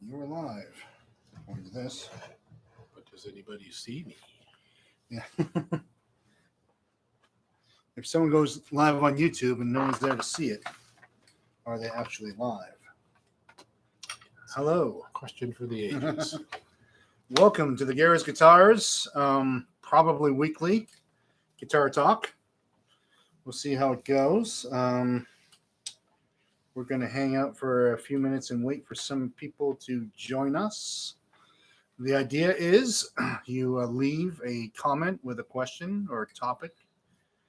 You're live. According to this. But does anybody see me? Yeah. If someone goes live on YouTube and no one's there to see it, are they actually live? Hello. Question for the ages. Welcome to the Garrett's Guitars, probably weekly guitar talk. We'll see how it goes. We're going to hang out for a few minutes and wait for some people to join us. The idea is you leave a comment with a question or a topic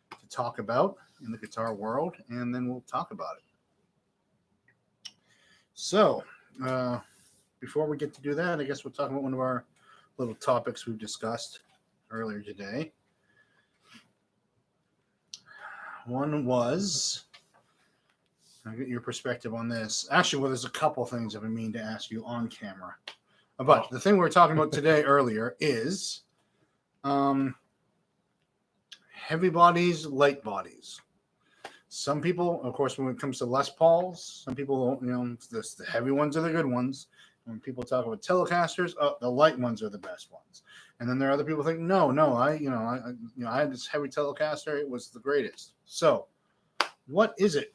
to talk about in the guitar world, and then we'll talk about it. So, before we get to do that, I guess we'll talk about one of our little topics we've discussed earlier today. One was, I'll get your perspective on this. Actually, well, there's a couple things I've been meaning to ask you on camera. But the thing we were talking about today earlier is heavy bodies, light bodies. Some people, of course, when it comes to Les Pauls, some people, the heavy ones are the good ones. When people talk about Telecasters, the light ones are the best ones. And then there are other people think, no, I had this heavy Telecaster, it was the greatest. So, what is it?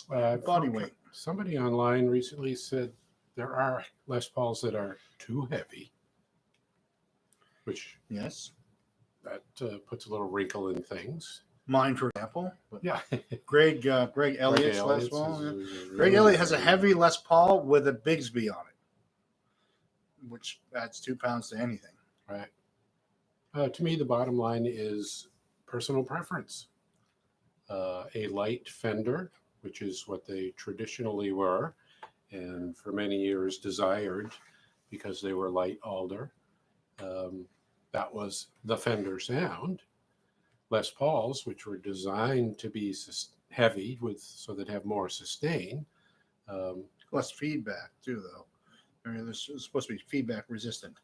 Body weight. Somebody online recently said there are Les Pauls that are too heavy, which Yes. that puts a little wrinkle in things. Mine, for example. Yeah. Greg Elliott's Les Paul. Really Greg Elliott has a heavy Les Paul with a Bigsby on it, which adds 2 pounds to anything. Right. To me, the bottom line is personal preference. A light Fender, which is what they traditionally were, and for many years desired because they were light alder. That was the Fender sound. Les Pauls, which were designed to be heavy so they'd have more sustain. Less feedback too, though. I mean, this is supposed to be feedback resistant,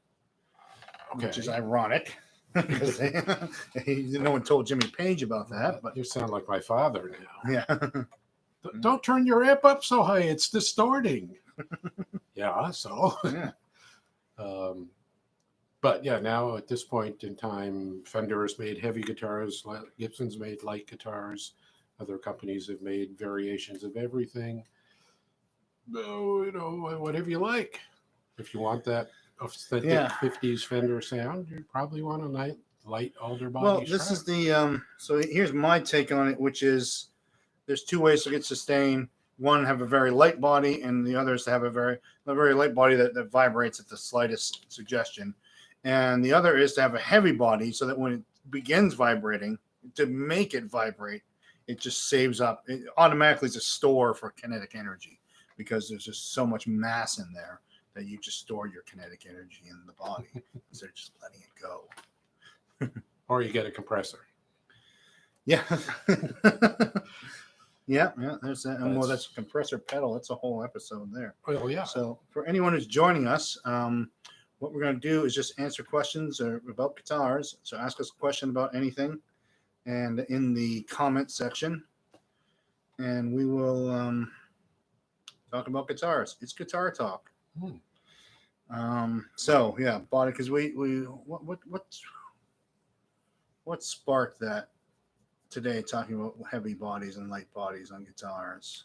which is ironic because no one told Jimmy Page about that. But you sound like my father now. Yeah. Don't turn your amp up so high; it's distorting. Yeah. So. Yeah. But yeah, now at this point in time, Fender has made heavy guitars, Gibson's made light guitars, other companies have made variations of everything. Whatever you like. If you want that authentic 50s Fender sound, you probably want a light alder body. Well, this is the so here's my take on it, which is there's two ways to get sustain. One, have a very light body, and the other is to have a very light body that vibrates at the slightest suggestion. And the other is to have a heavy body so that when it begins vibrating, to make it vibrate, it just saves up. It automatically is a store for kinetic energy because there's just so much mass in there that you just store your kinetic energy in the body instead of just letting it go. Or you get a compressor. Yeah. Yeah, there's that. And well, that's a compressor pedal. That's a whole episode there. Oh, yeah. So for anyone who's joining us, what we're going to do is just answer questions about guitars. So ask us a question about anything and in the comment section. And we will talk about guitars. It's guitar talk. So yeah, body, because what sparked that today, talking about heavy bodies and light bodies on guitars?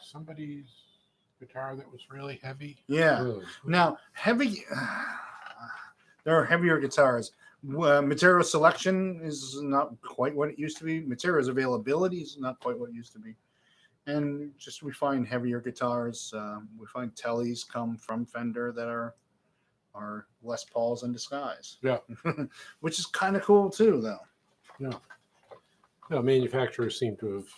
Somebody's guitar that was really heavy. Yeah. Now, heavy. There are heavier guitars. Material selection is not quite what it used to be. Materials availability is not quite what it used to be. And just we find heavier guitars. We find Tellys come from Fender that are Les Pauls in disguise. Yeah. Which is kind of cool too, though. Yeah. Yeah, manufacturers seem to have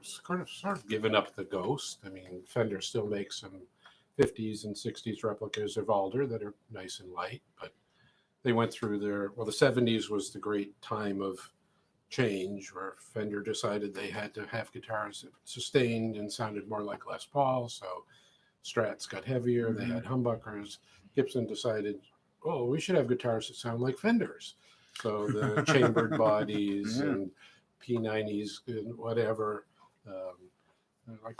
sort of given up the ghost. I mean, Fender still makes some 50s and 60s replicas of Alder that are nice and light, but they went through the 70s was the great time of change where Fender decided they had to have guitars that sustained and sounded more like Les Paul, so Strats got heavier, they had humbuckers. Gibson decided, we should have guitars that sound like Fenders. So the chambered bodies and P90s and whatever. They're like,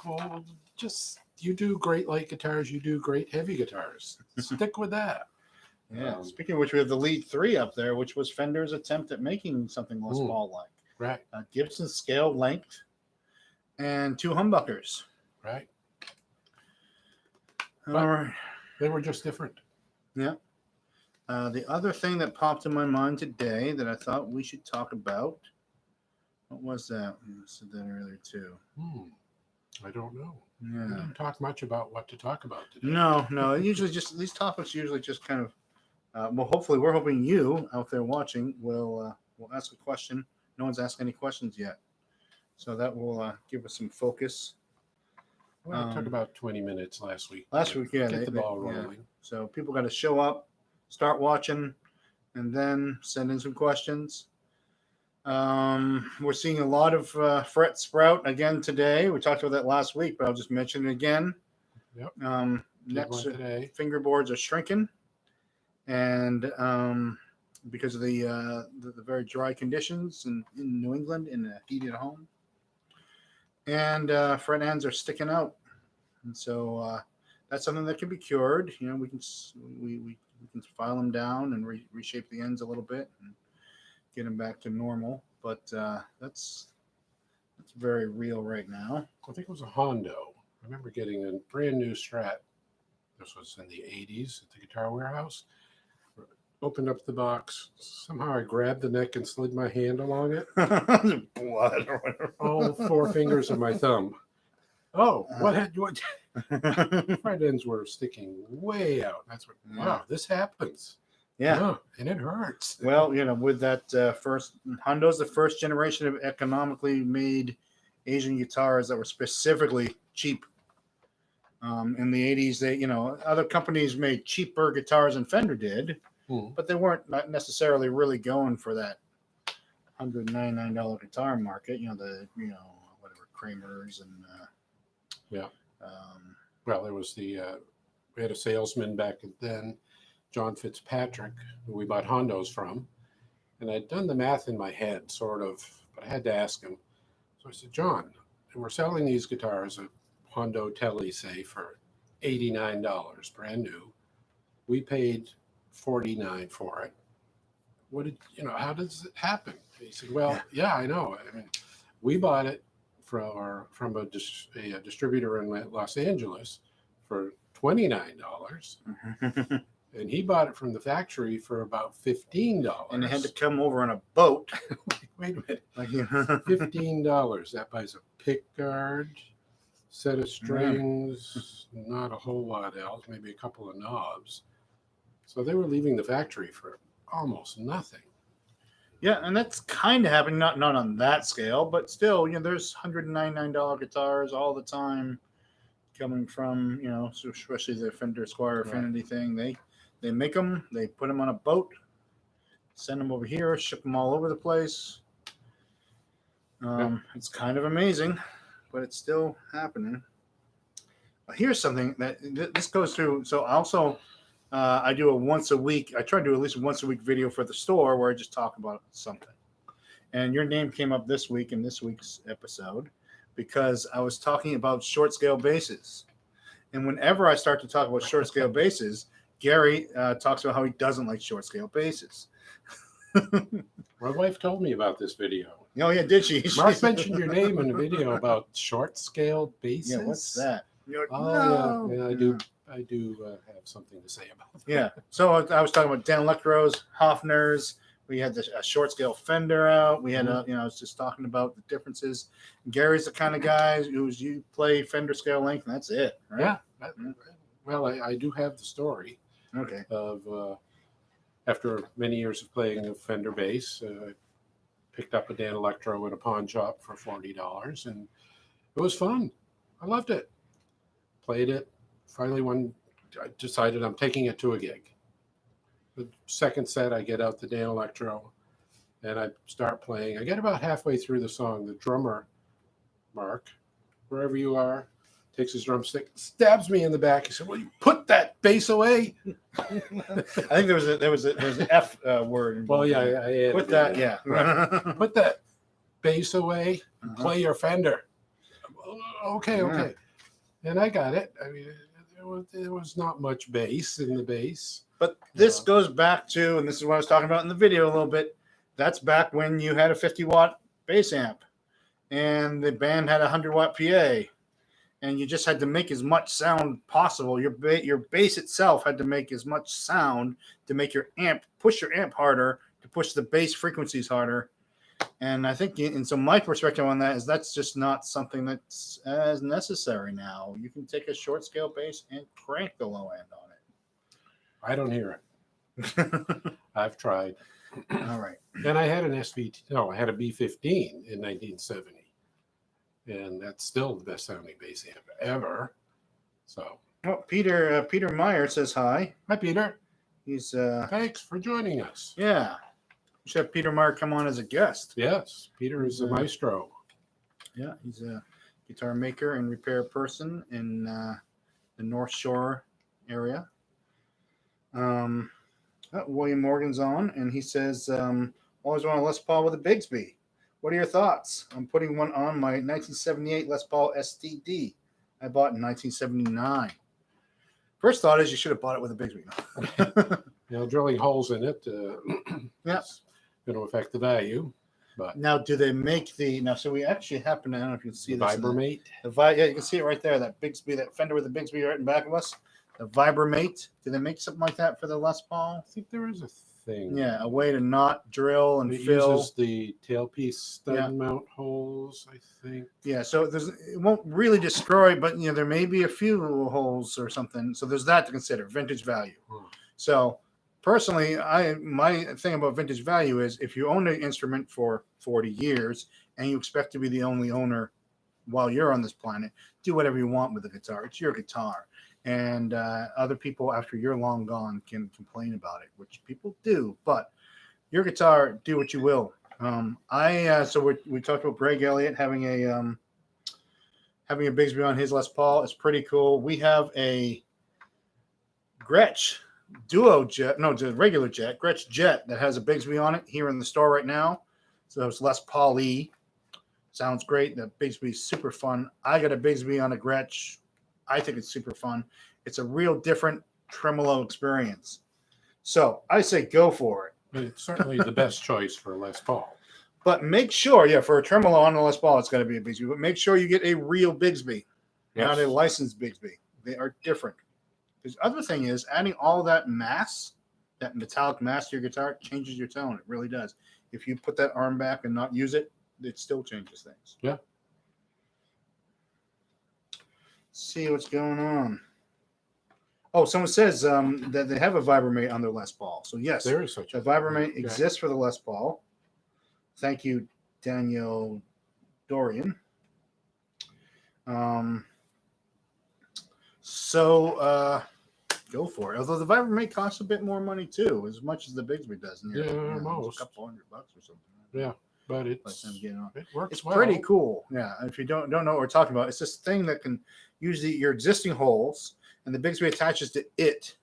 just you do great light guitars. You do great heavy guitars. Stick with that. Yeah. Speaking of which, we have the Lead 3 up there, which was Fender's attempt at making something Les Paul-like. Right. Gibson scale length and 2 humbuckers. Right. All right. They were just different. Yeah. The other thing that popped in my mind today that I thought we should talk about, what was that? I said that earlier too. I don't know. Yeah. We didn't talk much about what to talk about today. No. Usually, just these topics usually just kind of. Well, hopefully, we're hoping you out there watching will ask a question. No one's asked any questions yet, so that will give us some focus. Well, it took about 20 minutes last week. Last week, yeah, Get the ball rolling. Yeah. So people got to show up, start watching, and then send in some questions. We're seeing a lot of fret sprout again today. We talked about that last week, but I'll just mention it again. Yep. Next today. fingerboards are shrinking, and because of the very dry conditions in New England in a heated home, and fret ends are sticking out, and so that's something that can be cured. You know, we can file them down and reshape the ends a little bit and get them back to normal, but that's very real right now. I think it was a Hondo. I remember getting a brand new Strat. This was in the 80s at the Guitar Warehouse. Opened up the box. Somehow I grabbed the neck and slid my hand along it. Blood or whatever. All 4 fingers of my thumb. Oh, what? Fret ends were sticking way out. That's what. Yeah. Wow, this happens. Yeah. And it hurts. Well, you know, with that first Hondo's the first generation of economically made Asian guitars that were specifically cheap. In the 80s, other companies made cheaper guitars than Fender did, but they weren't not necessarily really going for that $199 guitar market. Whatever Kramers and Well, there was we had a salesman back then, John Fitzpatrick, who we bought Hondos from, and I'd done the math in my head, sort of, but I had to ask him. So I said, John, we're selling these guitars at Hondo Telly, say, for $89, brand new. We paid $49 for it. How does it happen? He said, well, yeah, I know. I mean, we bought it from a distributor in Los Angeles for $29. And he bought it from the factory for about $15. And it had to come over on a boat. Wait a minute. $15. That buys a pick guard, set of strings, not a whole lot else, maybe a couple of knobs. So they were leaving the factory for almost nothing. Yeah, and that's kind of happening, not on that scale, but still, there's $199 guitars all the time coming from, especially the Fender Squire Affinity thing. They make them, they put them on a boat, send them over here, ship them all over the place. It's kind of amazing, but it's still happening. Here's something that this goes through. So also, I do a once a week. I try to do at least a once a week video for the store where I just talk about something. And your name came up this week in this week's episode because I was talking about short scale basses. And whenever I start to talk about short scale basses, Gary talks about how he doesn't like short scale basses. My wife told me about this video. Oh yeah, did she? Mark mentioned your name in the video about short scale basses. Yeah, what's that? Like, no. Yeah, I do have something to say about that. Yeah. So I was talking about Dan Electros, Hofners. We had a short scale Fender out. We had I was just talking about the differences. Gary's the kind of guy you play Fender scale length, and that's it. Right? Yeah. Well, I do have the story. Okay. Of after many years of playing a Fender bass, I picked up a Dan Electro at a pawn shop for $40, and it was fun. I loved it. Played it. Finally, I decided I'm taking it to a gig. The second set, I get out the Dan Electro, and I start playing. I get about halfway through the song. The drummer, Marc, wherever you are, takes his drumstick, stabs me in the back. He said, "Will you put that bass away?" I think there was an F word. Well, yeah, I added put that. Yeah, right. Put that bass away and play your Fender. Okay. And I got it. I mean, there was not much bass in the bass. But this Yeah. goes back to, and this is what I was talking about in the video a little bit. That's back when you had a 50-watt bass amp, and the band had a 100-watt PA, and you just had to make as much sound possible. Your bass itself had to make as much sound to make your amp push your amp harder, to push the bass frequencies harder. And I think, and so my perspective on that is that's just not something that's as necessary now. You can take a short scale bass and crank the low end on I don't hear it. it. I've tried. All right. And I had an SVT. No, I had a B15 in 1970, and that's still the best sounding bass amp ever. So, Well, Peter Meyer says hi. hi, Peter. He's Thanks for joining us. yeah. We should have Peter Meyer come on as a guest. Yes, Peter is a maestro. Yeah, he's a guitar maker and repair person in the North Shore area. William Morgan's on, and he says, always want a Les Paul with a Bigsby. What are your thoughts? I'm putting one on my 1978 Les Paul STD I bought in 1979. First thought is you should have bought it with a Bigsby. Drilling holes in it Yeah. is going to affect the value. But Now, do they make so we actually happen to, I don't know if you can see the this. Vibromate. Yeah, you can see it right there. That Bigsby, that Fender with the Bigsby right in back of us. The Vibromate. Do they make something like that for the Les Paul? I think there is a thing. Yeah, a way to not drill and It fill. uses the tailpiece stud Yeah. mount holes, I think. Yeah, so it won't really destroy, but there may be a few holes or something. So there's that to consider. Vintage value. So personally, my thing about vintage value is if you own an instrument for 40 years and you expect to be the only owner while you're on this planet, do whatever you want with the guitar. It's your guitar. And other people after you're long gone can complain about it, which people do. But your guitar, do what you will. So we talked about Greg Elliott having a Bigsby on his Les Paul. It's pretty cool. We have a Gretsch Duo Jet, no, it's a regular jet, Gretsch Jet that has a Bigsby on it here in the store right now. So it's Les Paul E. Sounds great. The Bigsby is super fun. I got a Bigsby on a Gretsch. I think it's super fun. It's a real different tremolo experience. So I say go for it. But it's certainly the best choice for Les Paul. But make sure, for a tremolo on a Les Paul, it's got to be a Bigsby. But make sure you get a real Bigsby, not a licensed Bigsby. They are different. The other thing is adding all that mass, that metallic mass to your guitar, changes your tone. It really does. If you put that arm back and not use it, it still changes things. Yeah. See what's going on. Oh, someone says that they have a Vibromate on their Les Paul. So yes, There is such a a Vibromate exists for the Les Paul. Thank you, Daniel Dorian. So go for it. Although the Vibromate costs a bit more money too, as much as the Bigsby does. Yeah, it's most. a couple $100 or something. Yeah, but By the time you get on. it works It's well. pretty cool. Yeah. If you don't know what we're talking about, it's this thing that can use your existing holes, and the Bigsby attaches to it,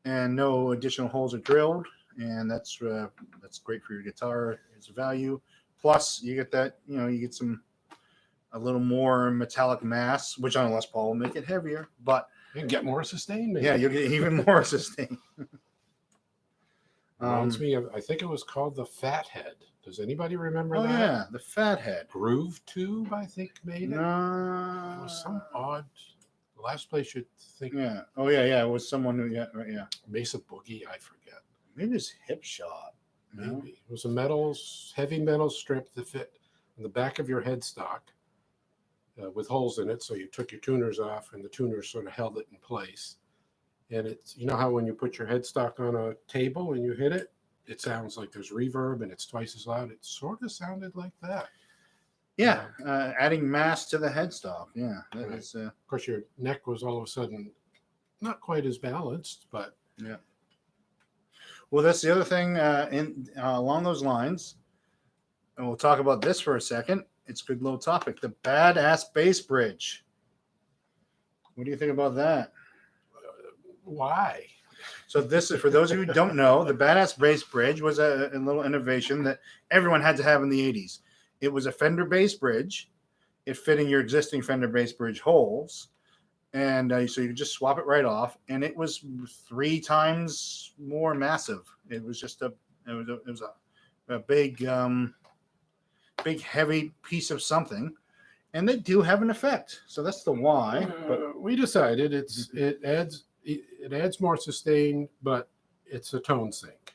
and no additional holes are drilled, and that's great for your guitar. It's a value. Plus, you get that you get a little more metallic mass, which on a Les Paul will make it heavier, but You can get more sustain. Maybe. yeah, you'll get even more sustain. Reminds me of, I think it was called the Fathead. Does anybody remember Oh that? yeah, the Fathead. Groove Tube, I think, made it. No. It was some odd. The last place you'd think Yeah. Oh yeah. It was someone who yeah. Mesa Boogie, I forget. Maybe it's Hip Shot. No? Maybe it was a heavy metal strip that fit in the back of your headstock with holes in it. So you took your tuners off, and the tuners sort of held it in place. And it's how when you put your headstock on a table and you hit it, it sounds like there's reverb and it's twice as loud. It sort of sounded like that. Yeah, adding mass to the headstock. Yeah, that Right. is. Of course, your neck was all of a sudden not quite as balanced, but Yeah. Well, that's the other thing along those lines, and we'll talk about this for a second. It's a good little topic. The Badass Bass Bridge. What do you think about that? why? So this is, for those of you who don't know, the Badass Bass Bridge was a little innovation that everyone had to have in the 80s. It was a Fender bass bridge, it fitting your existing fender base bridge holes. And so you could just swap it right off, and it was 3 times more massive. It was just a big big heavy piece of something, and they do have an effect. So that's the why. But We decided it adds more sustain, but it's a tone sink.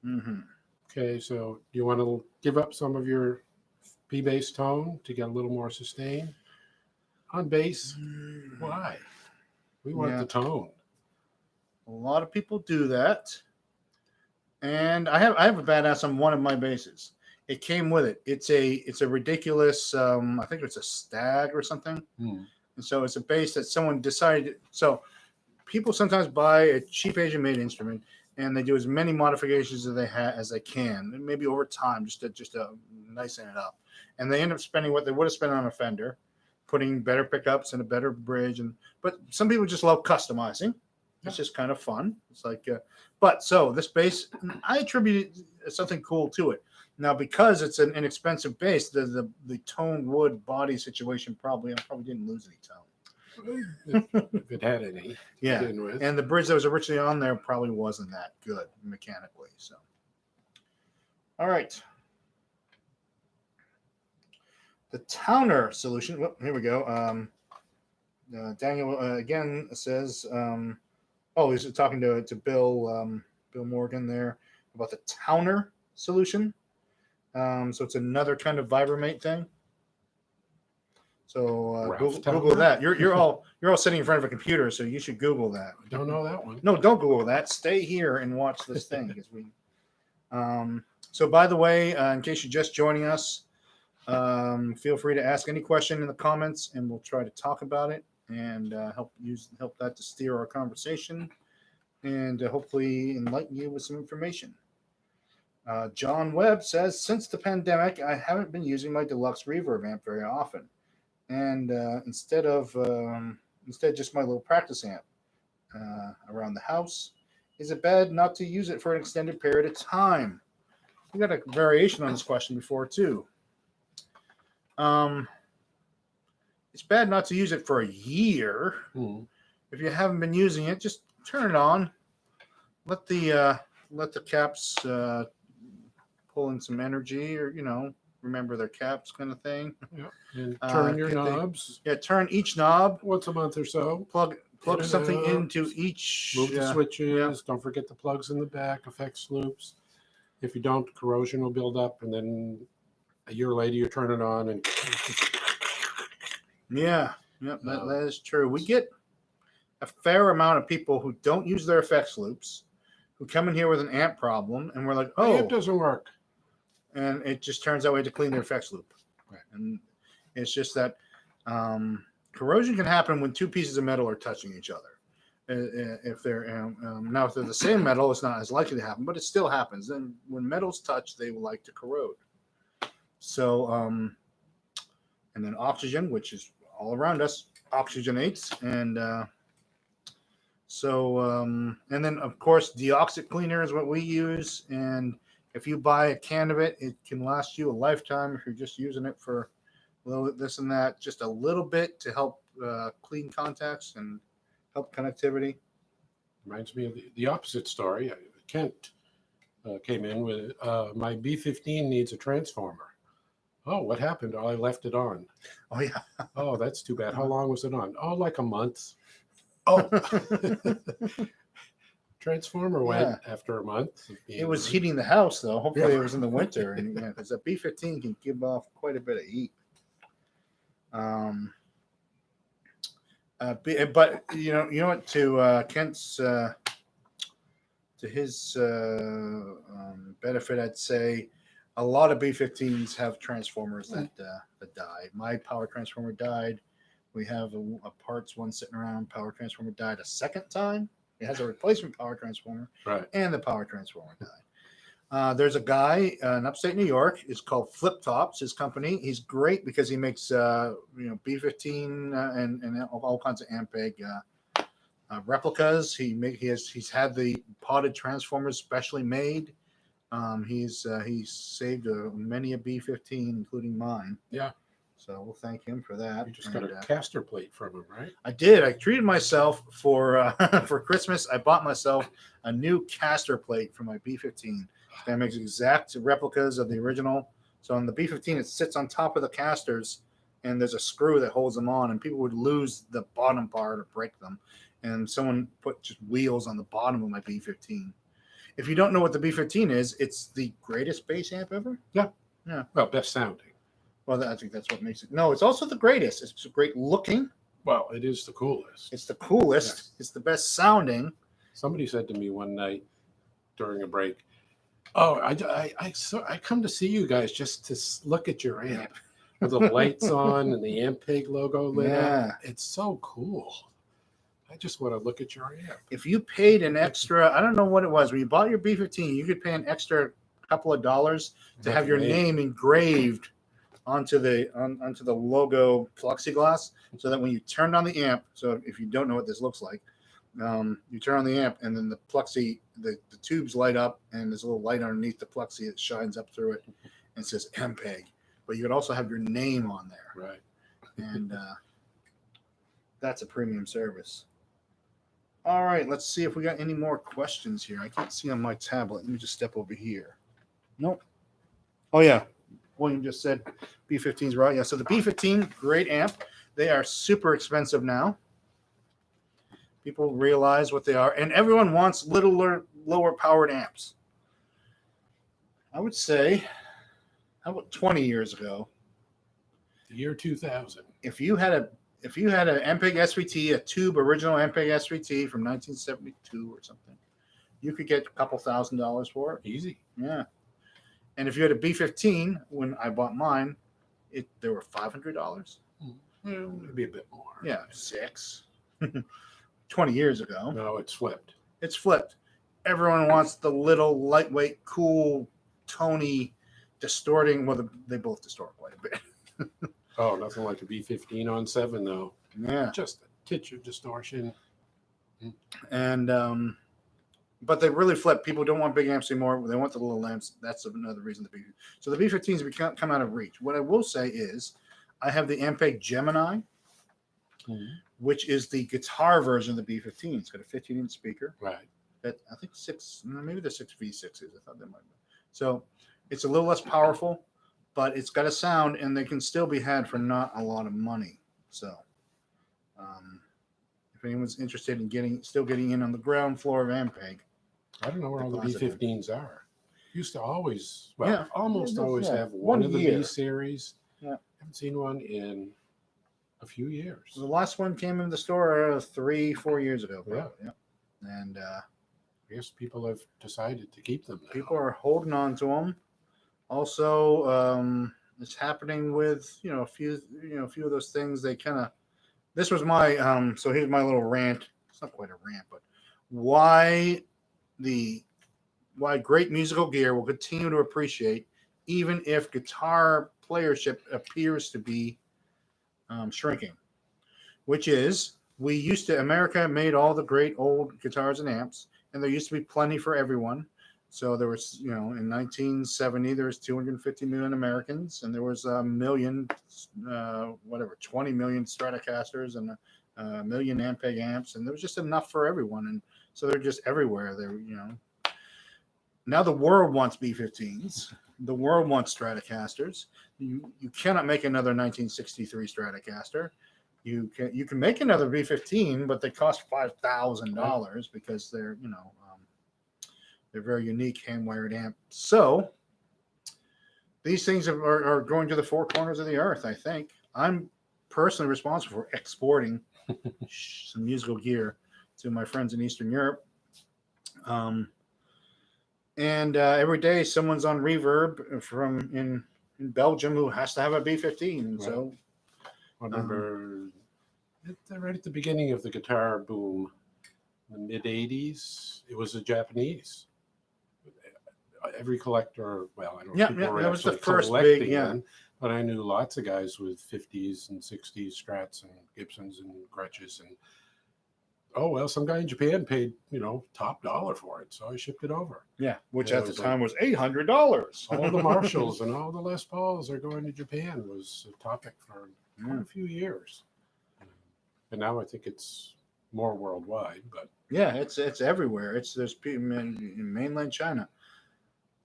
mhm. Okay, so you want to give up some of your P bass tone to get a little more sustain on bass? Why? We want Yeah. the tone. A lot of people do that, and I have a badass on one of my basses. It came with it. It's a ridiculous. I think it's a Stag or something. Hmm. And so it's a bass that someone decided. So people sometimes buy a cheap Asian made instrument and they do as many modifications as they can, and maybe over time, just to nicen it up. And they end up spending what they would have spent on a Fender, putting better pickups and a better bridge. But some people just love customizing. It's just kind of fun. It's like, but so this bass, I attribute something cool to it. Now, because it's an inexpensive bass, the toned wood body situation I probably didn't lose any tone. If it had any. Yeah, To begin with. and the bridge that was originally on there probably wasn't that good mechanically. So, all right, the Towner solution. Well, here we go. Daniel again says, he's talking to Bill Morgan there about the Towner solution. So it's another kind of Vibramate thing. So Google that. You're all sitting in front of a computer, so you should Google that. Don't know that one. No, don't Google that. Stay here and watch this thing because we. So by the way, in case you're just joining us, feel free to ask any question in the comments, and we'll try to talk about it and help that to steer our conversation, and hopefully enlighten you with some information. John Webb says, since the pandemic, I haven't been using my deluxe reverb amp very often, and instead just my little practice amp around the house. Is it bad not to use it for an extended period of time? We got a variation on this question before too. It's bad not to use it for a year. If you haven't been using it, just turn it on. Let the caps pull in some energy, or remember their caps, kind of thing. Yeah. And turn your knobs. Turn each knob once a month or so. Plug something into each. Move the switches. Yeah. Don't forget the plugs in the back, effects loops. If you don't, corrosion will build up, and then a year later you turn it on and. Yeah, that is true. We get a fair amount of people who don't use their effects loops, who come in here with an amp problem, and we're like, the amp doesn't work. And it just turns out we had to clean their effects loop. Right. And it's just that corrosion can happen when two pieces of metal are touching each other. If they're now, if they're the same metal, it's not as likely to happen, but it still happens. And when metals touch, they will like to corrode. So, and then oxygen, which is all around us, oxygenates, and and then of course deoxit cleaner is what we use. And if you buy a can of it, it can last you a lifetime if you're just using it for a little this and that, just a little bit to help clean contacts and help connectivity. Reminds me of the opposite story. Kent came in with my B15 needs a transformer. Oh, what happened? Oh, I left it on. Oh, yeah. Oh, that's too bad. How long was it on? Oh, like a month. Oh. Transformer went after a month. It was heating the house, though. Hopefully it was in the winter. And because a B15 can give off quite a bit of heat. But you know what? To Kent's to his benefit, I'd say a lot of B15s have transformers that die. My power transformer died. We have a parts one sitting around. Power transformer died a second time. It has a replacement power transformer, right? And the power transformer died. There's a guy in upstate New York. It's called Flip Tops. His company. He's great because he makes B15 and all kinds of Ampeg replicas. He's had the potted transformers specially made. He's saved many a B15, including mine. Yeah. So we'll thank him for that. You just got And, a caster plate from him, right? I did. I treated myself for for Christmas. I bought myself a new caster plate for my B-15. That makes exact replicas of the original. So on the B-15, it sits on top of the casters, and there's a screw that holds them on. And people would lose the bottom part or break them. And someone put just wheels on the bottom of my B-15. If you don't know what the B-15 is, it's the greatest bass amp ever. Well, best sounding. Well, I think that's what makes it. No, it's also the greatest. It's great looking. Well, it is the coolest. It's the coolest. Yes. It's the best sounding. Somebody said to me one night during a break, "Oh, I come to see you guys just to look at your amp with the lights on and the Ampeg logo lit up. It's so cool. I just want to look at your amp." If you paid an extra, I don't know what it was, when you bought your B-15, you could pay an extra couple of dollars to have your name engraved onto the logo plexiglass, so that when you turn on the amp, so if you don't know what this looks like, you turn on the amp and then the tubes light up, and there's a little light underneath the plexi that shines up through it and says Ampeg. But you could also have your name on there. Right. And that's a premium service. All right, let's see if we got any more questions here. I can't see on my tablet. Let me just step over here. Nope. Oh, yeah. William just said B-15's right. Yeah, so the B-15, great amp. They are super expensive now. People realize what they are, and everyone wants littler, lower powered amps. I would say, how about 20 years ago? The year 2000. If you had an Ampeg SVT, a tube original Ampeg SVT from 1972 or something, you could get a couple $1,000s for it. Easy. Yeah. And if you had a B-15, when I bought mine, there were $500. Well, maybe a bit more. Yeah, $6. 20 years ago. No, it's flipped. It's flipped. Everyone wants the little, lightweight, cool, tony, distorting. Well, they both distort quite a bit. Oh, nothing like a B-15 on 7, though. Yeah. Just a titch of distortion. And but they really flip. People don't want big amps anymore. They want the little amps. That's another reason to be. So the B-15s have come out of reach. What I will say is, I have the Ampeg Gemini, which is the guitar version of the B-15. It's got a 15-inch speaker. Right. That I think maybe the 6 V6s. I thought that might be. So it's a little less powerful, but it's got a sound, and they can still be had for not a lot of money. So if anyone's interested in still getting in on the ground floor of Ampeg, I don't know where all the classic B-15s are. Used to always, almost always yeah. have one of the year. B series. Yeah. Haven't seen one in a few years. So the last one came in the store 3-4 years ago. Yeah. Yeah. And I guess people have decided to keep them now. people are holding on to them. Also, it's happening with a few of those things. They kind of. This was my so here's my little rant. It's not quite a rant, but why great musical gear will continue to appreciate even if guitar playership appears to be shrinking, which is America made all the great old guitars and amps, and there used to be plenty for everyone. So there was, in 1970, there was 250 million Americans, and there was 20 million Stratocasters and a million Ampeg amps, and there was just enough for everyone. And so they're just everywhere. Now the world wants B-15s. The world wants Stratocasters. You cannot make another 1963 Stratocaster. You can make another B-15, but they cost $5,000 because they're very unique hand-wired amp. So these things are going to the four corners of the earth, I think. I'm personally responsible for exporting some musical gear to my friends in Eastern Europe. And every day someone's on Reverb from in Belgium who has to have a B-15. And so I remember right at the beginning of the guitar boom, in the mid-'80s, it was the Japanese. Every collector, I don't know if people were that was the actually first collecting big, them, but I knew lots of guys with 50s and 60s Strats and Gibsons and Gretches, and Oh well, some guy in Japan paid top dollar for it, so I shipped it over. Yeah, which Yeah, at it the was time was $800. All the Marshalls and all the Les Pauls are going to Japan was a topic for quite a few years, and now I think it's more worldwide. But Yeah, it's everywhere. There's people in mainland China.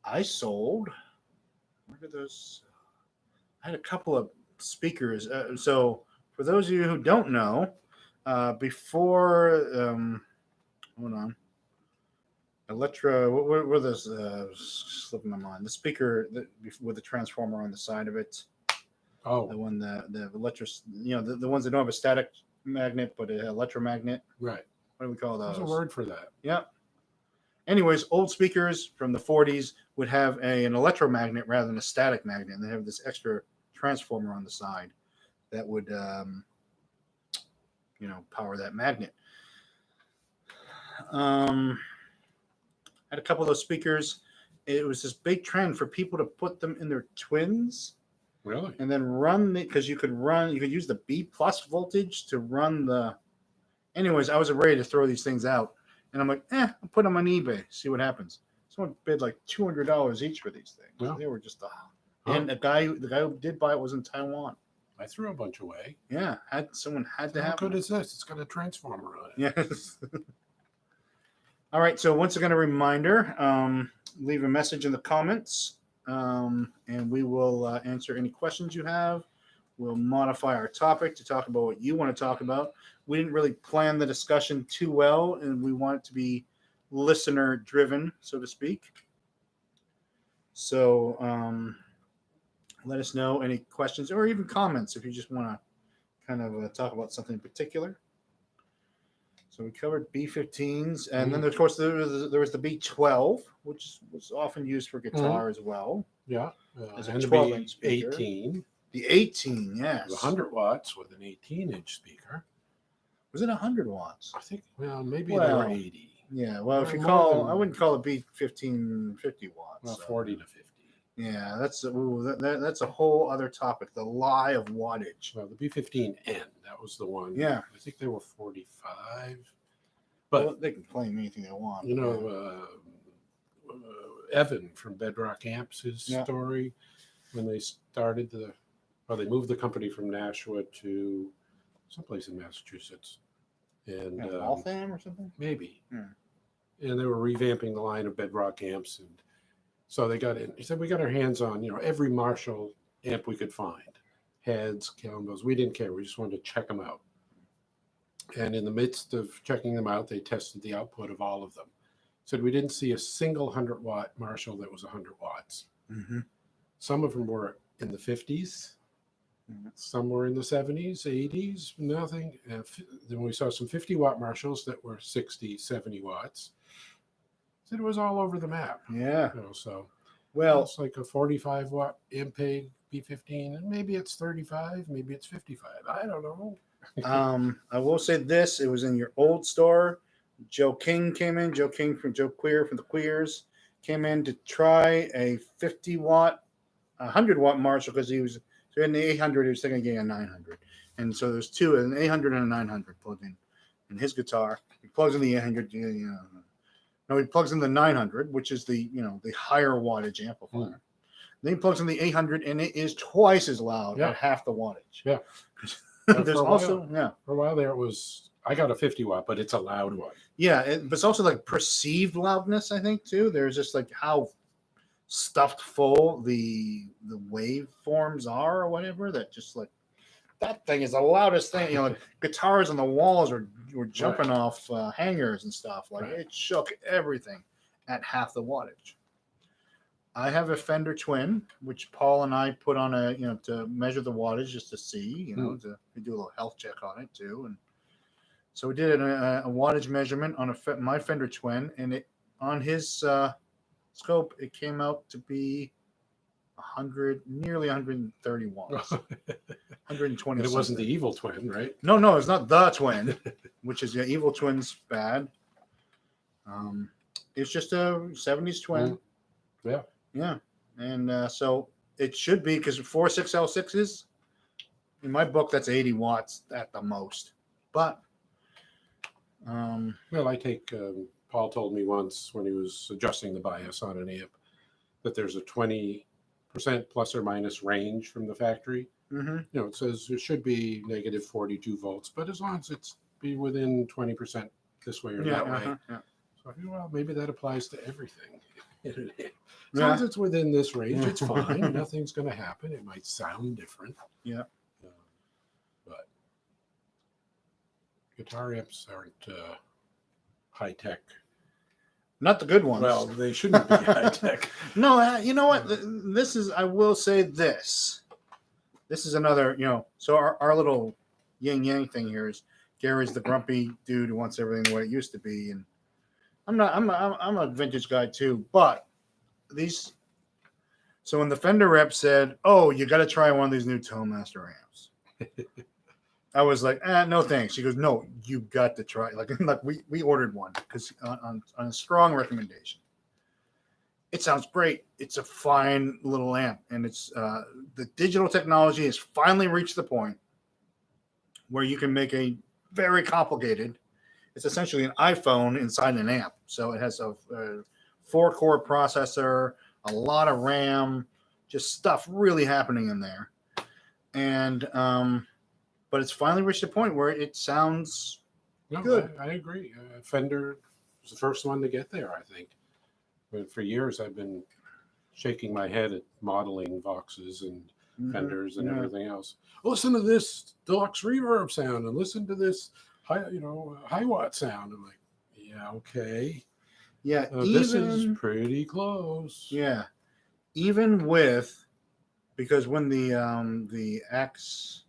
I sold. Where did those? I had a couple of speakers. So for those of you who don't know, before hold on, Electra. What were those? Slipping my mind. The speaker with the transformer on the side of it. The oh, one the electric. The ones that don't have a static magnet but an electromagnet. right, What do we call those? there's a word for that. Yeah. Anyways, old speakers from the 40s would have an electromagnet rather than a static magnet. And they have this extra transformer on the side that would, power that magnet. I had a couple of those speakers. It was this big trend for people to put them in their twins Really? and then because you could use the B plus voltage to run the. Anyways, I was ready to throw these things out. And I'm like, I'll put them on eBay, see what happens. Someone bid like $200 each for these things. Yeah. They were just and the guy who did buy it was in Taiwan. I threw a bunch away. Yeah, someone had to How have good it. is this? It's got a transformer on it. Yes. All right. So once again, a reminder: leave a message in the comments, and we will answer any questions you have. We'll modify our topic to talk about what you want to talk about. We didn't really plan the discussion too well, and we want it to be listener driven, so to speak. So let us know any questions or even comments if you just want to kind of talk about something in particular. So we covered B15s, and then of course there was the B12, which was often used for guitar as well. Yeah, As a and the 12-inch speaker. B18. The 18, yes. It was 100 watts with an 18-inch speaker. Was it 100 watts? I think, maybe they were 80. Yeah, well, if you More I wouldn't call it B15 50 watts. Well, 40 to 50. Yeah, that's a whole other topic. The lie of wattage. Well, the B15N, that was the one. Yeah. I think they were 45. But well, they can claim anything they want. Evan from Bedrock Amps, his story, when they started they moved the company from Nashua to someplace in Massachusetts. And Waltham or something? Maybe. Yeah. And they were revamping the line of Bedrock amps. And so they got in. He said, we got our hands on, every Marshall amp we could find. Heads, combos. We didn't care. We just wanted to check them out. And in the midst of checking them out, they tested the output of all of them. Said we didn't see a single 100-watt Marshall that was 100 watts. Mm-hmm. Some of them were in the 50s. Some were in the 70s, 80s, nothing. Then we saw some 50-watt Marshalls that were 60, 70 watts. So it was all over the map. Yeah. Well, it's like a 45-watt Ampeg B15, and maybe it's 35, maybe it's 55. I don't know. I will say this: it was in your old store. Joe King came in. Joe King from Joe Queer from the Queers came in to try a 50-watt, 100-watt Marshall because he was. So in the 800, he was thinking of getting a 900. And so there's two, an 800 and a 900 plugged in his guitar. He plugs in the 800, no, he plugs in the 900, which is the higher wattage amplifier. Then he plugs in the 800, and it is twice as loud at half the wattage. Yeah. There's also, For a while there, I got a 50-watt, but it's a loud one. Yeah, but it's also like perceived loudness, I think, too. There's just like how stuffed full the waveforms are or whatever, that just like that thing is the loudest thing. Like guitars on the walls were jumping off hangers and stuff. Like it shook everything at half the wattage. I have a Fender Twin, which Paul and I put on to measure the wattage just to see, to do a little health check on it too. And so we did a wattage measurement on my Fender Twin, and it on his scope, it came out to be nearly 130 watts, 120. And it wasn't the Evil Twin, right? No, it's not the Twin, which is Evil Twin's bad. It's just a 70s Twin. Yeah, and so it should be, because 46L6s, in my book, that's 80 watts at the most. But Well, I take, Paul told me once when he was adjusting the bias on an amp that there's a 20% plus or minus range from the factory. Mm-hmm. You know, it says it should be negative 42 volts, but as long as it's be within 20% this way or Yeah, that way. yeah. So I think, well, maybe that applies to everything. As long Yeah. as it's within this range, it's fine. Nothing's going to happen. It might sound different. Yeah. But guitar amps aren't high tech. Not the good ones. Well, they shouldn't be high tech. No, you know what? This is, I will say this. This is another, so our little yin yang thing here is Gary's the grumpy dude who wants everything the way it used to be. And I'm a vintage guy too, but so when the Fender rep said, "Oh, you got to try one of these new Tonemaster amps," I was like, "No thanks." She goes, "No, you got to try." Like we ordered one because on a strong recommendation. It sounds great. It's a fine little amp, and it's the digital technology has finally reached the point where you can make a very complicated. It's essentially an iPhone inside an amp. So it has a 4-core processor, a lot of RAM, just stuff really happening in there. And but it's finally reached a point where it sounds good. I agree. Fender was the first one to get there, I think. But for years, I've been shaking my head at modeling Voxes and Fenders and everything else. Listen to this deluxe reverb sound, and listen to this high watt sound. I'm like, yeah, okay. Yeah, this is pretty close. Yeah, even with, because when the Axe,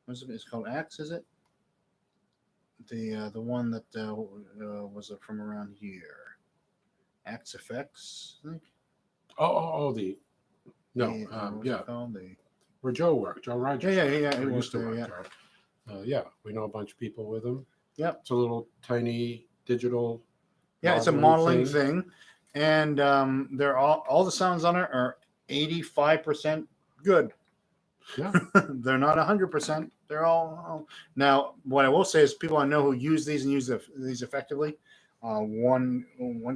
what's it? It's called Axe, is it? The one that was from around here, Axe Effects, I think. Where Joe worked, Joe Rogers. Yeah. He used to work there. We know a bunch of people with him. Yep. It's a little tiny digital. Yeah, it's a modeling thing. And they're all the sounds on it are 85% good. Yeah. They're not 100%. They're all. Now, what I will say is people I know who use these and use these effectively. One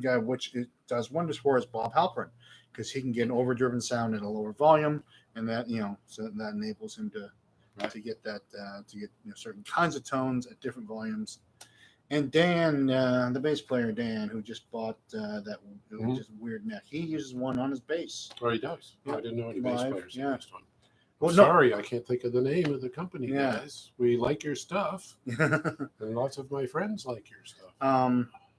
guy which it does wonders for is Bob Halpern, because he can get an overdriven sound at a lower volume, and that so that enables him to get that to get certain kinds of tones at different volumes. And Dan, the bass player Dan, who just bought that just weird neck, he uses one on his bass. Oh, he does. Yeah. I didn't know any bass players used one. Well, sorry, I can't think of the name of the company, guys. We like your stuff, and lots of my friends like your stuff.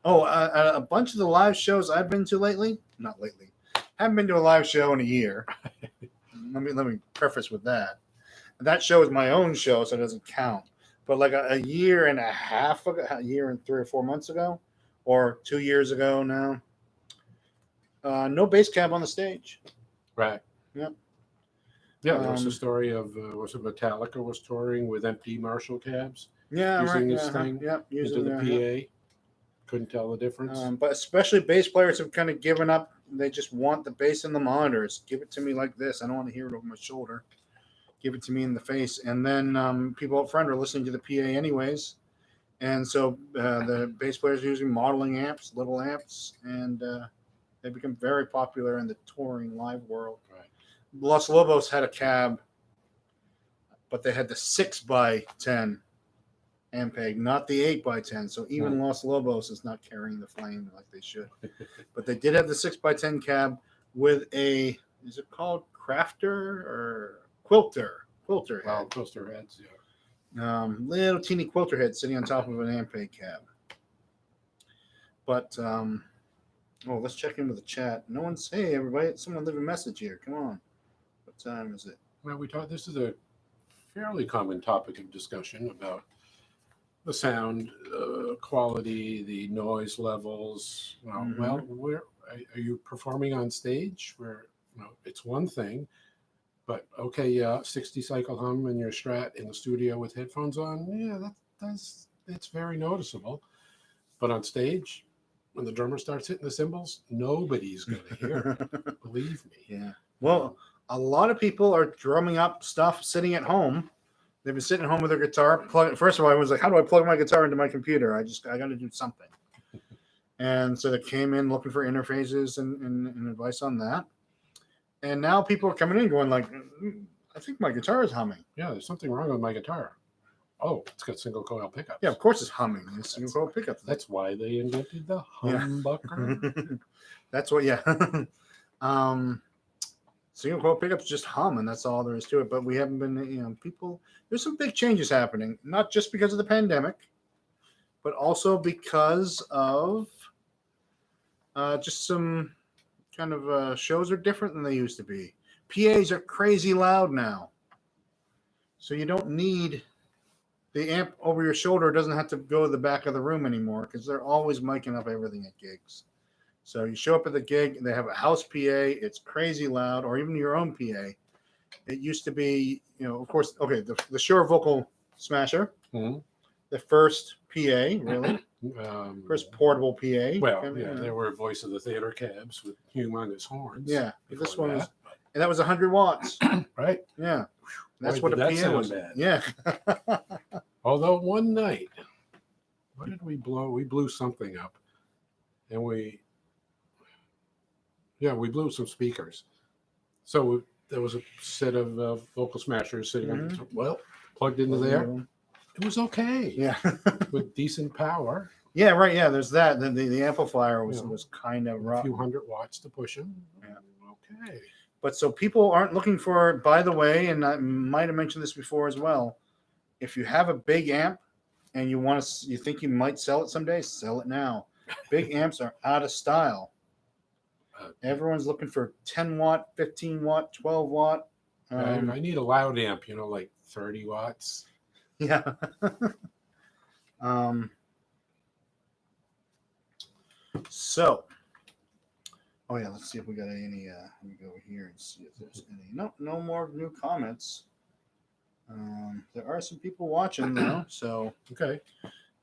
A bunch of the live shows I've been to lately, not lately, haven't been to a live show in a year. let me preface with that. That show is my own show, so it doesn't count. But like a year and a half ago, a year and 3 or 4 months ago, or 2 years ago now, no bass cab on the stage. Right. Yep. Yeah, there was a story of was it Metallica was touring with empty Marshall cabs? Yeah, using this thing using into the PA. Couldn't tell the difference. But especially bass players have kind of given up. They just want the bass in the monitors. Give it to me like this. I don't want to hear it over my shoulder. Give it to me in the face. And then people up front are listening to the PA anyways. And so the bass players are using modeling amps, little amps, and they become very popular in the touring live world. Right. Los Lobos had a cab, but they had the 6x10 Ampeg, not the 8x10. So even Los Lobos is not carrying the flame like they should. But they did have the 6x10 cab with is it called Crafter or Quilter head? Quilter heads, yeah. Little teeny quilter head sitting on top of an Ampeg cab. But let's check in with the chat. No one's, hey everybody, someone leave a message here. Come on. What time is it? Well, this is a fairly common topic of discussion about the sound quality, the noise levels. Well, where are you performing on stage? Where it's one thing, but 60 cycle hum in your Strat in the studio with headphones on. Yeah, that's very noticeable. But on stage, when the drummer starts hitting the cymbals, nobody's going to hear it. Believe me. Yeah. Well, a lot of people are drumming up stuff sitting at home. They've been sitting at home with their guitar. First of all, I was like, how do I plug my guitar into my computer? I got to do something. And so they came in looking for interfaces and advice on that. And now people are coming in going like, I think my guitar is humming. Yeah, there's something wrong with my guitar. Oh, it's got single coil pickups. Yeah, of course it's humming. It's single coil pickups. That's why they invented the humbucker. That's what, yeah. Single coil pickups just hum, and that's all there is to it. But we haven't been, people, there's some big changes happening, not just because of the pandemic, but also because of just some kind of shows are different than they used to be. PAs are crazy loud now. So you don't need the amp over your shoulder. It doesn't have to go to the back of the room anymore because they're always miking up everything at gigs. So you show up at the gig, they have a house PA, it's crazy loud, or even your own PA. It used to be, of course, okay, the Shure Vocal Smasher, the first PA, really. First portable PA. Well, there were Voice of the Theater cabs with humongous horns. Yeah, this one was, and that was 100 watts. Right? Yeah. That's Boy, what a PA was. Bad. Yeah. Although one night, what did we blow? We blew something up, and we blew some speakers. So there was a set of Vocal Smashers sitting on, plugged into there. It was okay. Yeah. With decent power. Yeah, right. Yeah, there's that. The amplifier was kind of rough. A few 100 watts to push them. Yeah. Okay. But so people aren't looking for, by the way, and I might have mentioned this before as well, if you have a big amp and you think you might sell it someday, sell it now. Big amps are out of style. Everyone's looking for 10 watt, 15 watt, 12 watt. I need a loud amp, like 30 watts. Yeah. So, let's see if we got any. Let me go over here and see if there's any. No more new comments. There are some people watching now, so okay,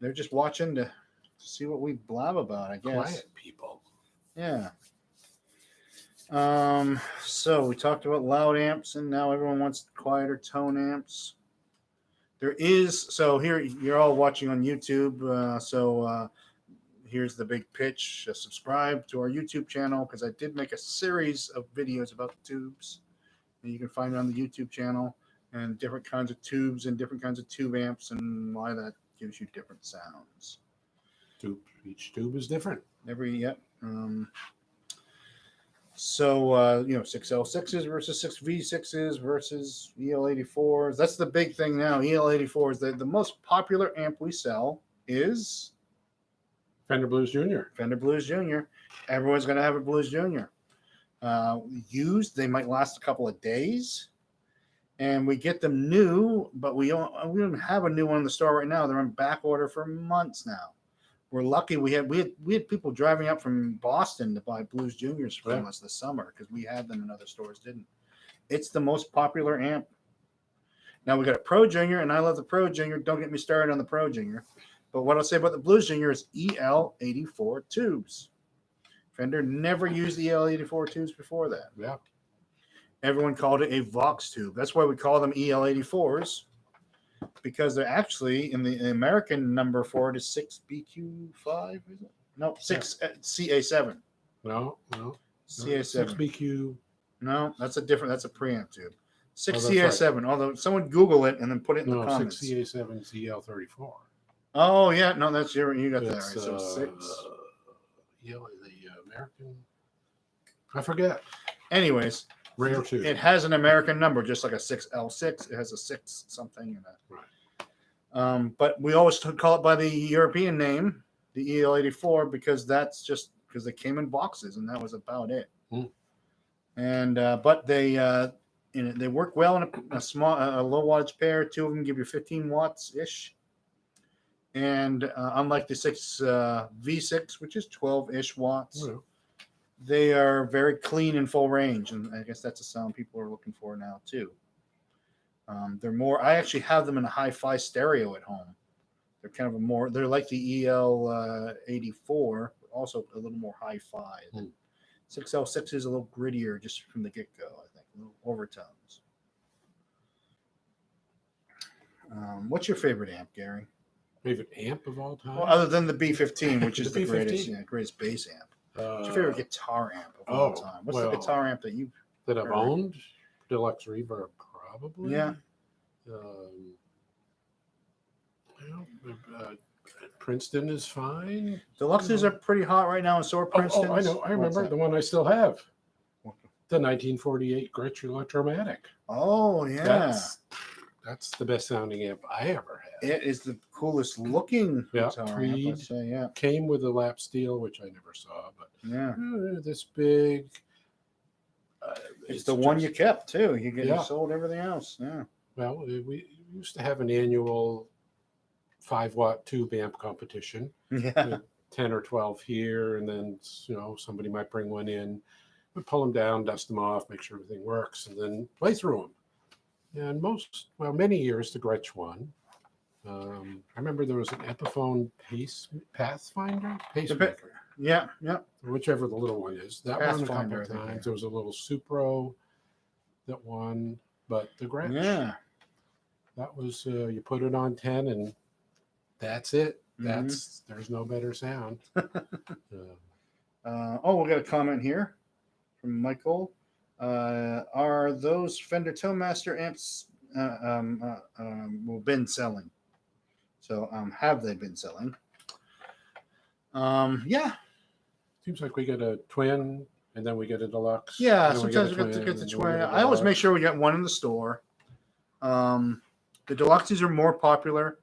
they're just watching to see what we blab about, I guess. Quiet people. Yeah. So we talked about loud amps, and now everyone wants quieter tone amps. Here you're all watching on YouTube, here's the big pitch. Subscribe to our YouTube channel because I did make a series of videos about the tubes, and you can find it on the YouTube channel, and different kinds of tubes and different kinds of tube amps and why that gives you different sounds. Each tube is different. So 6L6s versus 6V6s versus EL84s. That's the big thing now. EL84s. The most popular amp we sell is Fender Blues Jr. Fender Blues Jr. Everyone's going to have a Blues Jr. Used, they might last a couple of days, and we get them new, but we don't have a new one in the store right now. They're on back order for months now. We're lucky we had people driving up from Boston to buy Blues Juniors from us this summer because we had them and other stores didn't. It's the most popular amp. Now we got a Pro Junior, and I love the Pro Junior. Don't get me started on the Pro Junior. But what I'll say about the Blues Junior is EL84 tubes. Fender never used EL84 tubes before that. Yeah. Everyone called it a Vox tube. That's why we call them EL84s, because they're actually, in the American number for it is 6BQ5, is it? No, 6 CA7. No. CA7. 6BQ. No, that's a preamp tube. 6 CA7, right. Although someone Google it and then put it in the comments. 6 CA7 CL34. Oh, yeah. No, that's you got that right. So 6. The American. I forget. Anyways. Rare tube. It has an American number, just like a 6L6. It has a 6 something in it. Right. But we always call it by the European name, the EL84, because that's just because they came in boxes, and that was about it. And but they work well in a low wattage pair. 2 of them give you 15 watts ish. And unlike the 6 V6, which is 12-ish watts, they are very clean and full range. And I guess that's a sound people are looking for now, too. They're more, I actually have them in a hi-fi stereo at home. They're kind of they're like the EL84, but also a little more hi-fi. 6L6 is a little grittier just from the get-go, I think, a little overtones. What's your favorite amp, Gary? Favorite amp of all time? Well, other than the B15, which is The the greatest, B15? Greatest bass amp. What's Uh, your favorite guitar amp of all oh, time? What's well, the guitar amp that you? that I've heard? owned? Deluxe Reverb, probably. Yeah. Well, Princeton is fine. Deluxes are pretty hot right now, and so are Princeton's. I know. I remember What's the that? one I still have. The 1948 Gretsch Electromatic. Oh yeah, That's the best sounding amp I ever had. it is the coolest looking Yeah, guitar amp. Tweed. I'd say, yeah, Came with a lap steel, which I never saw, but yeah. this big. It's the one you kept too. You Yeah. sold everything else. Yeah. Well, we used to have an annual 5-watt tube amp competition. Yeah. With 10 or 12 here, and then somebody might bring one in. We pull them down, dust them off, make sure everything works, and then play through them. And many years the Gretsch won. I remember there was an Epiphone Pathfinder, pacemaker, Yeah. Yeah. whichever the little one is. That won a couple Pathfinder, I of think, times. yeah. There was a little Supro that won, but the Gretsch, Yeah. that was you put it on 10, and that's it. Mhm. There's no better sound. We got a comment here from Michael. Are those Fender Toemaster amps been selling? So have they been selling? Yeah. Seems like we get a twin, and then we get a deluxe. Yeah, and then sometimes we get the and then we twin. get a I always make deluxe. sure we get one in the store. The deluxes are more popular.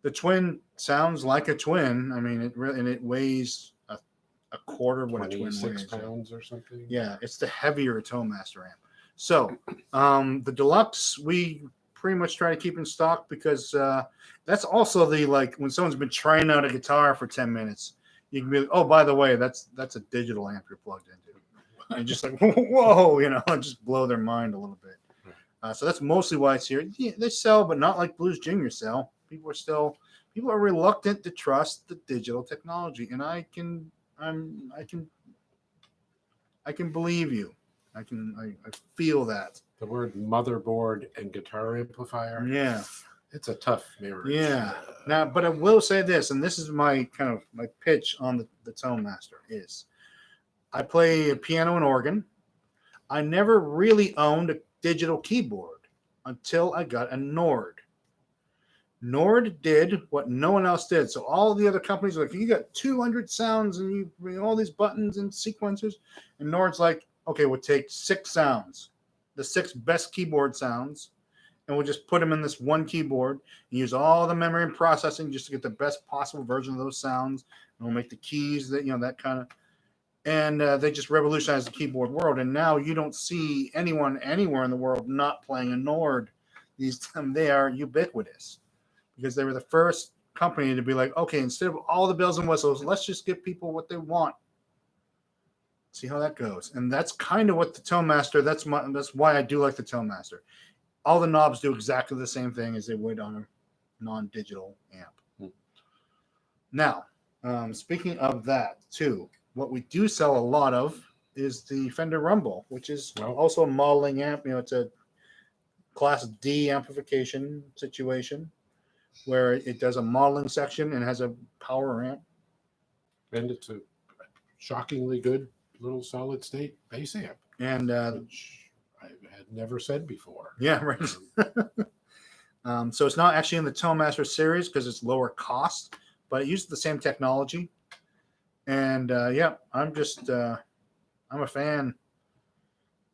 The twin sounds like a twin. I mean, it weighs a quarter of what a twin 26 weighs. pounds or something. Yeah, it's the heavier Toemaster amp. So the deluxe we pretty much try to keep in stock because that's also the when someone's been trying out a guitar for 10 minutes, you can be like, oh, by the way, that's a digital amp you're plugged into. And just like, whoa, just blow their mind a little bit. So that's mostly why it's here. Yeah, they sell, but not like Blues Junior sell. People are reluctant to trust the digital technology, and I can believe you. I feel that. The word motherboard and guitar amplifier. Yeah. It's a tough marriage. Yeah. Now, but I will say this, and this is my my pitch on the Toemaster is I play piano and organ. I never really owned a digital keyboard until I got a Nord. Nord did what no one else did. So all the other companies are like, you got 200 sounds and you bring all these buttons and sequencers. And Nord's like, okay, we'll take 6 sounds, the 6 best keyboard sounds, and we'll just put them in this one keyboard and use all the memory and processing just to get the best possible version of those sounds. And we'll make the keys that, that kind of, and they just revolutionized the keyboard world. And now you don't see anyone anywhere in the world not playing a Nord. They are ubiquitous. Because they were the first company to be like, okay, instead of all the bells and whistles, let's just give people what they want. See how that goes. And that's kind of what the Toemaster, that's why I do like the Toemaster. All the knobs do exactly the same thing as they would on a non-digital amp. Now, speaking of that too, what we do sell a lot of is the Fender Rumble, which is also a modeling amp. It's a Class D amplification situation, where it does a modeling section and has a power amp. And it's a shockingly good little solid state bass amp. And which I had never said before. Yeah, right. So it's not actually in the Toemaster series because it's lower cost, but it uses the same technology. And I'm a fan.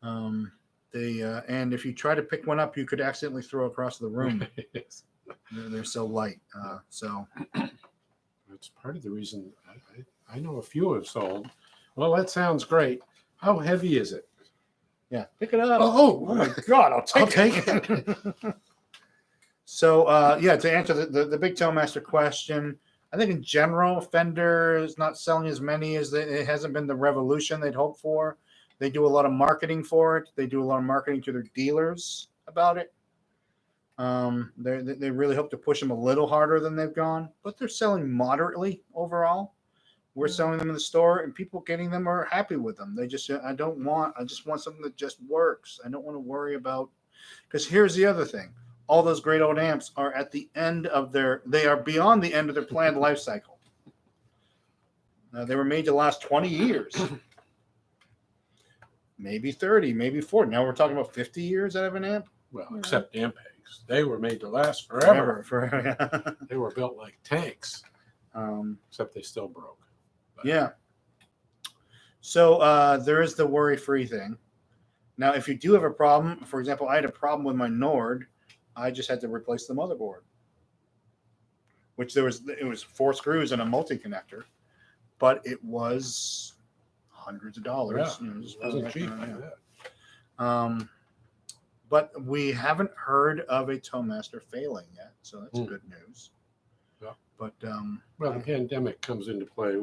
And if you try to pick one up, you could accidentally throw it across the room. Yes. They're so light. So that's part of the reason I know a few have sold. Well, that sounds great. How heavy is it? Yeah, pick it up. Oh my God, I'll take it. So to answer the big Toemaster question, I think in general Fender is not selling as many as it hasn't been the revolution they'd hoped for. They do a lot of marketing for it. They do a lot of marketing to their dealers about it. They really hope to push them a little harder than they've gone, but they're selling moderately overall. We're selling them in the store, and people getting them are happy with them. They just, I just want something that just works. I don't want to worry about, because here's the other thing. all those great old amps are at the end of they are beyond the end of their planned life cycle. They were made to last 20 years, maybe 30, maybe 40. Now we're talking about 50 years out of an amp. Well, except Ampegs. They were made to last forever. Forever. They were built like tanks, except they still broke. But Yeah. So there is the worry-free thing. Now, if you do have a problem, for example, I had a problem with my Nord, I just had to replace the motherboard, which it was 4 screws and a multi-connector, but it was hundreds of dollars. Yeah, You know, it wasn't cheap like that. But we haven't heard of a Towmaster failing yet, so that's good news. Yeah. But Well, the pandemic comes into play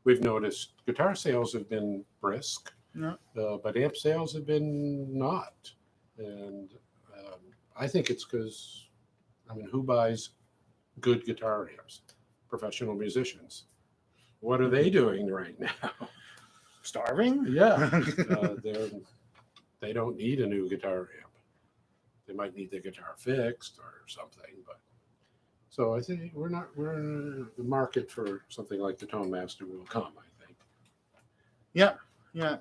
we've noticed guitar sales have been brisk, Yeah. But amp sales have been not. And I think it's because, who buys good guitar amps? Professional musicians. What are they doing right now? starving? Yeah. They don't need a new guitar amp. They might need the guitar fixed or something, but so I think we're in the market for something like the Tone Master will come, I think. Yeah,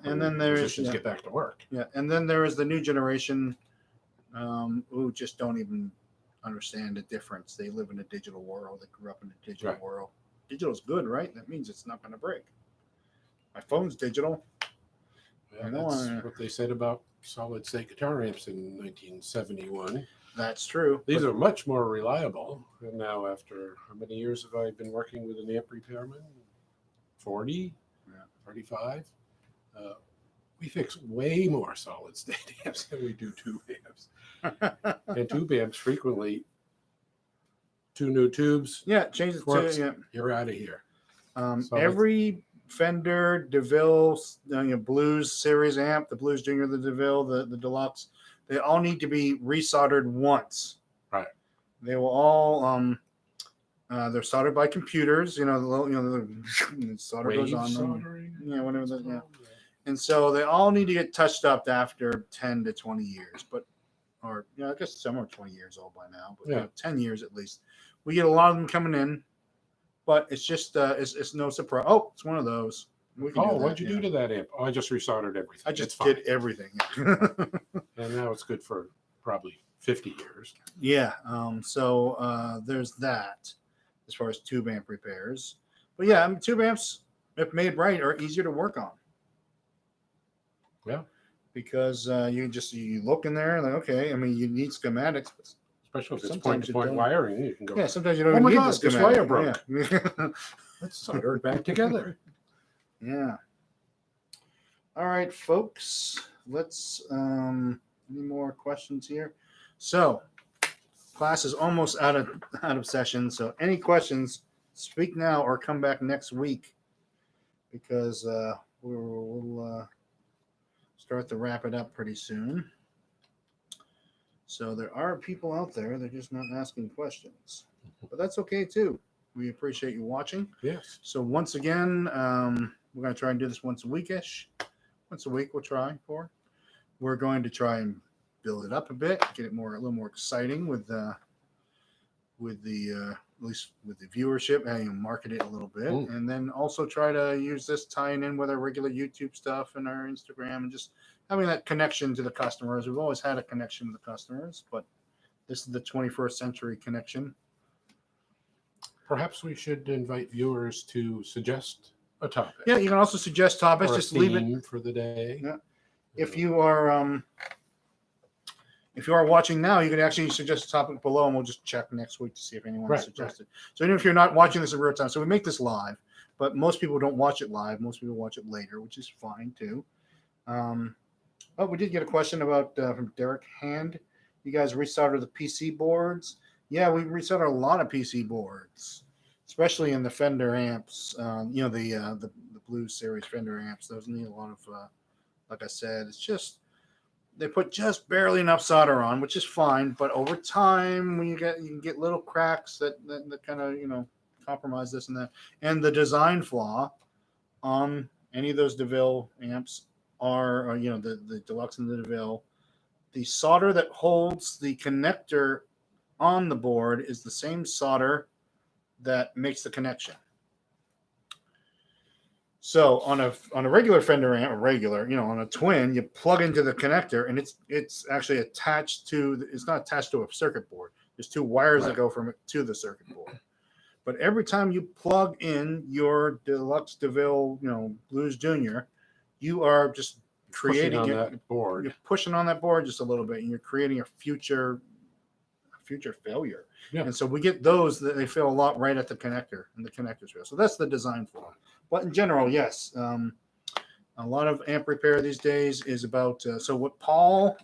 and then there's musicians get back to work. Yeah, and then there is the new generation who just don't even understand the difference. They live in a digital world. They grew up in a digital world. Digital's good, right? That means it's not going to break. My phone's digital. Yeah, that's what they said about solid state guitar amps in 1971. That's true. These are much more reliable. And now, after how many years have I been working with an amp repairman? 40, 35. We fix way more solid state amps than we do tube amps. And tube amps frequently, 2 new tubes. Yeah, change it to yeah. You're out of here. Every Fender, DeVille, Blues series amp, the Blues Junior, the DeVille, the Deluxe, they all need to be resoldered once. Right. They will all they're soldered by computers. The solder goes on them. Soldering. Yeah, whatever. Yeah. And so they all need to get touched up after 10 to 20 years, I guess some are 20 years old by now, but 10 years at least. We get a lot of them coming in, but it's just it's no surprise. Oh, it's one of those. What'd you do to that amp? Oh, I just resoldered everything. I just did everything. And now it's good for probably 50 years. Yeah. So there's that as far as tube amp repairs. But yeah, tube amps, if made right, are easier to work on. Yeah. Because you look in there and okay, you need schematics, but especially if it's point-to-point wiring, you can go. Yeah, sometimes you don't even need the schematic. This wire broke. Yeah. Let's solder it back together. Yeah. All right, folks. Let's any more questions here? So class is almost out of session. So any questions, speak now or come back next week because we'll start to wrap it up pretty soon. So there are people out there, they're just not asking questions. But that's okay too. We appreciate you watching. Yes. So once again, we're going to try and do this once a weekish. Once a week we'll try for. We're going to try and build it up a bit, get it a little more exciting with the at least with the viewership, and market it a little bit, and then also try to use this tying in with our regular YouTube stuff and our Instagram, and just having that connection to the customers. We've always had a connection with the customers, but this is the 21st century connection. Perhaps we should invite viewers to suggest a topic. Yeah, you can also suggest topics. Or just leave it for the day. Yeah. If you are watching now, you can actually suggest a topic below, and we'll just check next week to see if anyone suggested. Right. So even if you're not watching this in real time, so we make this live, but most people don't watch it live. Most people watch it later, which is fine too. We did get a question about from Derek Hand. You guys resoldered the PC boards? Yeah, we resoldered a lot of PC boards, especially in the Fender amps. The Blues series Fender amps. Those need a lot of, like I said, it's just. They put just barely enough solder on, which is fine. But over time, when you can get little cracks that kind of compromise this and that. And the design flaw on any of those DeVille amps are the Deluxe and the DeVille. the solder that holds the connector on the board is the same solder that makes the connection. So on a regular fender amp, on a twin, you plug into the connector, and it's actually attached to. It's not attached to a circuit board. There's two wires that go from it to the circuit board. But every time you plug in your Deluxe DeVille, Blues Junior, you are just creating on that board. You're pushing on that board just a little bit, and you're creating a future failure. Yeah. And so we get those that they fail a lot right at the connector, and the connectors fail. So that's the design for it. But in general, yes, a lot of amp repair these days is about. So what Paul,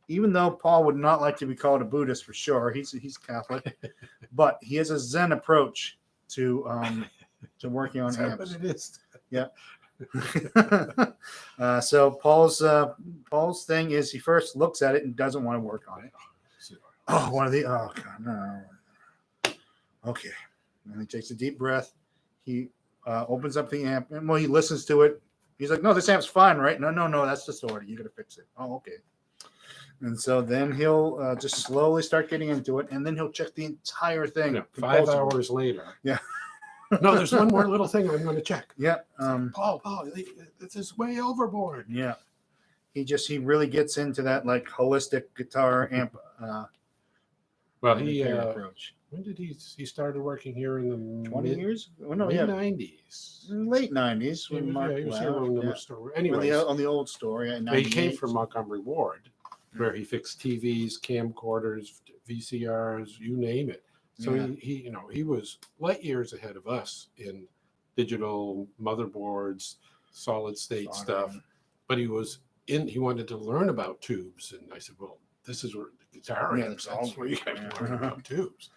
even though Paul would not like to be called a Buddhist for sure, he's Catholic, but he has a Zen approach to working on amps. But it is. Yeah. So Paul's thing is he first looks at it and doesn't want to work on it. Oh, God, no. Okay. And he takes a deep breath. He opens up the amp, and he listens to it. He's like, "No, this amp's fine, right? No, that's distorted. You got to fix it." Oh, okay. And so then he'll just slowly start getting into it, and then he'll check the entire thing. 5 hours later. Yeah. No, there's one more little thing I'm going to check. Yeah. Paul, this is way overboard. Yeah. He really gets into that like holistic guitar amp. Well, he approach. When did he started working here in the 20 years? Oh, no, mid-90s. Late 90s. He When was, Marc he was left, here on the yeah. store. Anyways, on the old store. Yeah, he came from Montgomery Ward, where he fixed TVs, camcorders, VCRs, you name it. So Yeah. he was light years ahead of us in digital motherboards, solid state stuff. But he wanted to learn about tubes, and I said, well, this is where the guitar is. That's where you have to learn about tubes.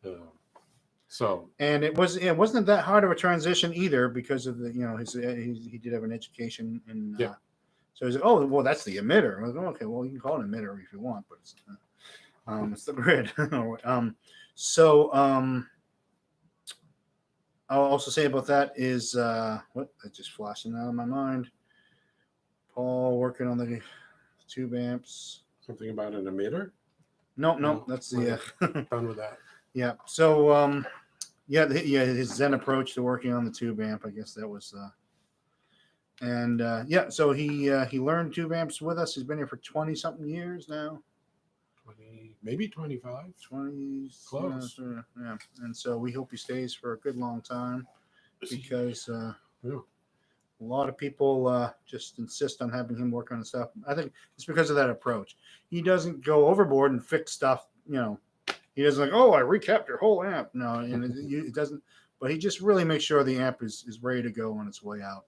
And it wasn't that hard of a transition either, because of the he did have an education in so he's like, oh well, that's the emitter. I was like, okay, well, you can call it an emitter if you want, but it's the grid. I'll also say about that is what that just flashing out of my mind. Paul working on the tube amps. Something about an emitter? No, that's the done with that. Yeah. So his Zen approach to working on the tube amp, I guess that was so he learned tube amps with us. He's been here for 20 something years now. 20, maybe 25. 20 close. Yeah. And so we hope he stays for a good long time, because a lot of people just insist on having him work on stuff. I think it's because of that approach. He doesn't go overboard and fix stuff, He doesn't like, oh, I recapped your whole amp. No, and it doesn't. But he just really makes sure the amp is ready to go on its way out.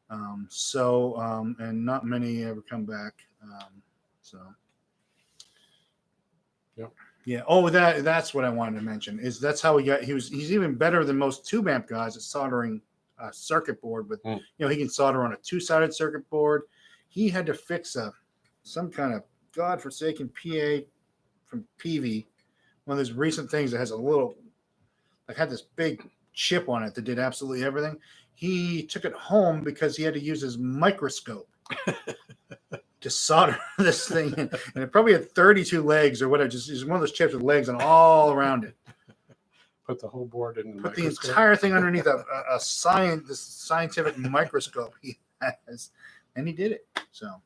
And not many ever come back. Yeah. Oh, that's what I wanted to mention. That's how he's even better than most tube amp guys at soldering a circuit board with. He can solder on a two-sided circuit board. He had to fix some kind of godforsaken PA from PV. One of those recent things that has had this big chip on it that did absolutely everything. He took it home because he had to use his microscope to solder this thing in. And it probably had 32 legs or whatever, just one of those chips with legs and all around it. Put the whole board in the Put the entire thing underneath this scientific microscope he has. And he did it. So.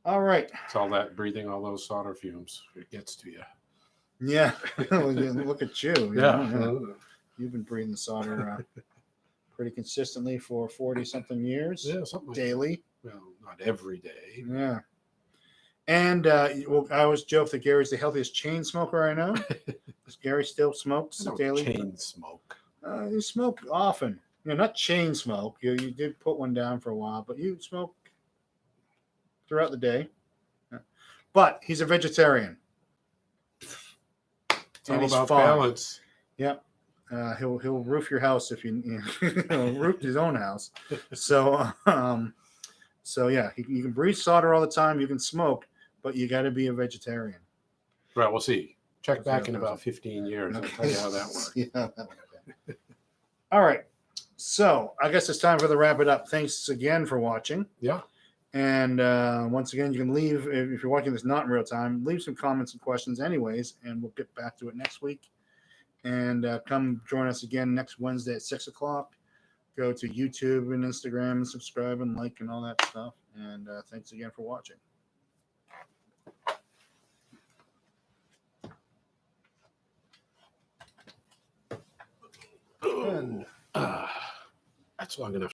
All right. It's all that breathing all those solder fumes. It gets to you. Yeah. Look at you. Yeah. You've been breathing solder pretty consistently for 40-something years. Yeah, something like daily. That. Well, not every day. Yeah. And I always joke that Gary's the healthiest chain smoker I know. Gary still smokes daily. Chain smoke. You smoke often. Not chain smoke. You did put one down for a while, but you smoke throughout the day. But he's a vegetarian. It's all about balance. Yep. He'll roof your house if he'll roof his own house. So yeah, you can breathe solder all the time. You can smoke, but you got to be a vegetarian. Right. We'll see. Check back in about 15 years. I'll tell you how that works. Yeah. All right. So I guess it's time for the wrap it up. Thanks again for watching. Yeah. And once again, you can leave, if you're watching this not in real time, leave some comments and questions anyways, and we'll get back to it next week. And come join us again next Wednesday at 6 o'clock. Go to YouTube and Instagram and subscribe and like and all that stuff. And thanks again for watching. And that's long enough.